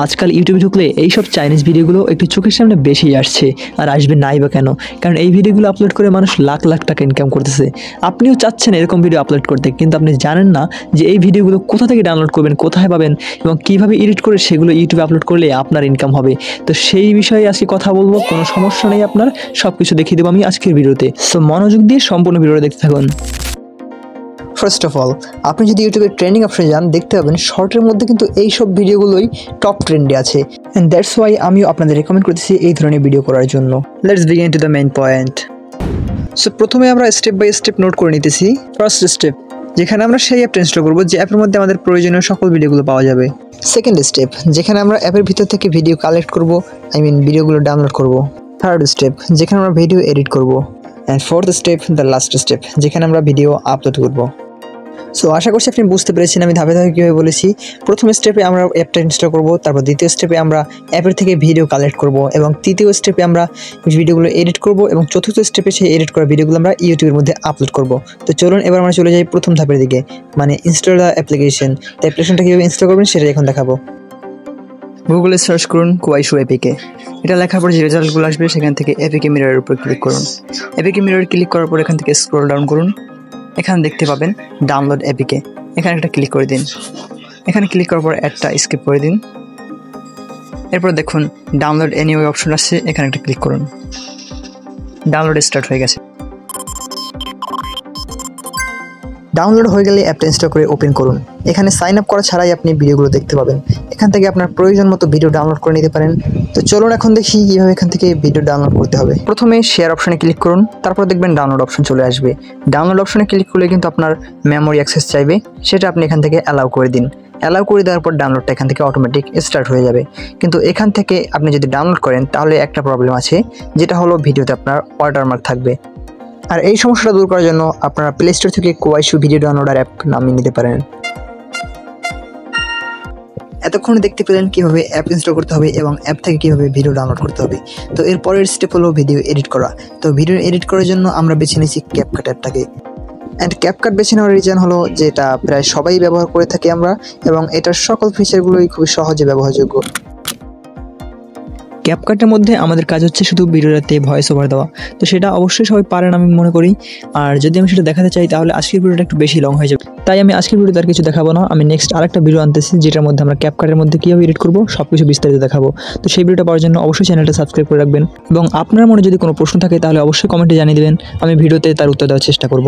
আজকাল ইউটিউবে ঢুকলে এইসব চাইনিজ ভিডিওগুলো একটু চোখের সামনে বেশি আসছে, আর আসবে নাই বা কেন? কারণ এই ভিডিওগুলো আপলোড করে মানুষ লাখ লাখ টাকা ইনকাম করতেছে। আপনিও চাচ্ছেন এরকম ভিডিও আপলোড করতে, কিন্তু আপনি জানেন না যে এই ভিডিওগুলো কোথা থেকে ডাউনলোড করবেন, কোথায় পাবেন এবং কীভাবে এডিট করে সেগুলো ইউটিউবে আপলোড করলে আপনার ইনকাম হবে। তো সেই বিষয়ে আজকে কথা বলবো, কোনো সমস্যা নেই, আপনার সব কিছু দেখিয়ে দেবো আমি আজকের ভিডিওতে। সো মনোযোগ দিয়ে সম্পূর্ণ ভিডিওটা দেখতে থাকুন। ফার্স্ট অফ অল, আপনি যদি ইউটিউবে ট্রেন্ডিং অপশনে যান, দেখতে পাবেন শর্টের মধ্যে কিন্তু এই সব ভিডিওগুলোই টপ ট্রেন্ডে আছে। অ্যান্ড দ্যাটস ওয়াই আমিও আপনাদের রেকমেন্ড করতেছি এই ধরনের ভিডিও করার জন্য। Let's begin to the main point. So প্রথমে আমরা স্টেপ বাই স্টেপ নোট করে নিতেছি। ফার্স্ট স্টেপ, যেখানে আমরা সেই অ্যাপটা ইনস্টল করবো যে অ্যাপের মধ্যে আমাদের প্রয়োজনীয় সকল ভিডিওগুলো পাওয়া যাবে। সেকেন্ড স্টেপ, যেখানে আমরা অ্যাপের ভিতর থেকে ভিডিও কালেক্ট করবো, ভিডিওগুলো ডাউনলোড করবো। থার্ড স্টেপ, যেখানে আমরা ভিডিও এডিট করবো। And fourth step, the last step, যেখানে আমরা ভিডিও আপলোড করবো। সো আশা করছি আপনি বুঝতে পেরেছেন আমি ধাপে ধাপে কীভাবে বলেছি। প্রথম স্টেপে আমরা অ্যাপটা ইনস্টল করব, তারপর দ্বিতীয় স্টেপে আমরা অ্যাপের থেকে ভিডিও কালেক্ট করব, এবং তৃতীয় স্টেপে আমরা ভিডিওগুলো এডিট করব, এবং চতুর্থ স্টেপে সেই এডিট করা ভিডিওগুলো আমরা ইউটিউবের মধ্যে আপলোড করব। তো চলুন এবার আমরা চলে যাই প্রথম ধাপের দিকে, মানে ইনস্টল দ্য অ্যাপ্লিকেশন। তো অ্যাপ্লিকেশনটা কীভাবে ইনস্টল করবেন সেটাই এখন দেখাবো। গুগলে সার্চ করুন কুয়াইশো এপিকে। এটা লেখার পর যে রেজাল্টগুলো আসবে সেখান থেকে এপিকে মিররের উপর ক্লিক করুন। এপিকে মিরর ক্লিক করার পর এখান থেকে স্ক্রল ডাউন করুন। এখানে দেখতে পাবেন ডাউনলোড এপিকে, এখানে একটা ক্লিক করে দিন। এখানে ক্লিক করার পর একটা স্কিপ করে দিন। এরপর দেখুন ডাউনলোড এনিওয়ে অপশন আসছে, এখানে একটা ক্লিক করুন। ডাউনলোড স্টার্ট হয়ে গেছে। ডাউনলোড হয়ে গেলে অ্যাপটা ইনস্টল করে ওপেন করুন। এখানে সাইন আপ করা ছাড়াই আপনি ভিডিওগুলো দেখতে পাবেন। এখান থেকে আপনার প্রয়োজন মতো ভিডিও ডাউনলোড করে নিতে পারেন। তো চলুন এখন দেখি কীভাবে এখান থেকে ভিডিও ডাউনলোড করতে হবে। প্রথমে শেয়ার অপশনে ক্লিক করুন, তারপর দেখবেন ডাউনলোড অপশন চলে আসবে। ডাউনলোড অপশনে ক্লিক করলে কিন্তু আপনার মেমোরি অ্যাক্সেস চাইবে, সেটা আপনি এখান থেকে অ্যালাউ করে দিন। অ্যালাউ করে দেওয়ার পর ডাউনলোডটা এখান থেকে অটোমেটিক স্টার্ট হয়ে যাবে। কিন্তু এখান থেকে আপনি যদি ডাউনলোড করেন তাহলে একটা প্রবলেম আছে, যেটা হলো ভিডিওতে আপনার ওয়াটারমার্ক থাকবে। আর এই সমস্যাটা দূর করার জন্য আপনারা প্লে স্টোর থেকে কুয়াইশো ভিডিও ডাউনলোডার অ্যাপ নামিয়ে নিতে পারেন। এতক্ষণে দেখতে পেলেন কীভাবে অ্যাপ ইনস্টল করতে হবে এবং অ্যাপ থেকে কীভাবে ভিডিও ডাউনলোড করতে হবে। তো এর পরের স্টেপ হলো ভিডিও এডিট করা। তো ভিডিও এডিট করার জন্য আমরা বেছে নিয়েছি ক্যাপকাট অ্যাপটাকে। অ্যান্ড ক্যাপকাট বেছে নেওয়ার রিজন হলো যে এটা প্রায় সবাই ব্যবহার করে থাকি আমরা, এবং এটার সকল ফিচারগুলোই খুবই সহজে ব্যবহারযোগ্য। ক্যাপকাটের মধ্যে আমাদের কাজ হচ্ছে শুধু ভিডিওটাতে ভয়েস ওভার দেওয়া। তো সেটা অবশ্যই সবাই পারেন আমি মনে করি। আর যদি আমি সেটা দেখাতে চাই তাহলে আজকের ভিডিওটা একটু বেশি লং হয়ে যাবে, তাই আমি আজকের ভিডিওতে আর কিছু দেখাবো না। আমি নেক্সট আরেকটা ভিডিও আনতেছি যেটার মধ্যে আমরা ক্যাপকাটের মধ্যে কীভাবে এডিট করবো সব কিছু বিস্তারিত দেখাবো। তো সেই ভিডিওটা পাওয়ার জন্য অবশ্যই চ্যানেলটা সাবস্ক্রাইব করে রাখবেন, এবং আপনার মনে যদি কোনো প্রশ্ন থাকে তাহলে অবশ্যই কমেন্টে জানিয়ে দেবেন, আমি ভিডিওতে তার উত্তর দেওয়ার চেষ্টা করব।